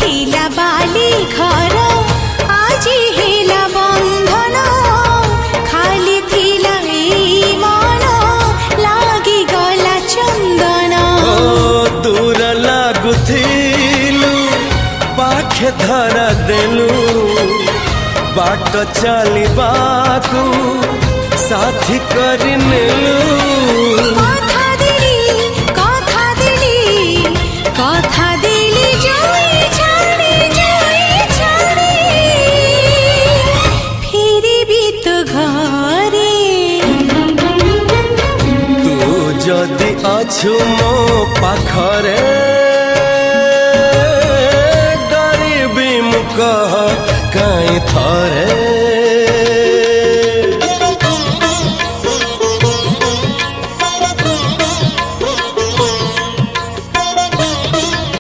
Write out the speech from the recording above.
थिला बाली घर आज हेला बंधन खाली थिला ए मन लागी गला चंदन दूर लागुथिलु पाखे धरा देलु बाट चलिबाकू साथी करि नेलु कथा दिली जोई छाड़ी फिरी भी तो घरे तू जदि अछु मो पाखरे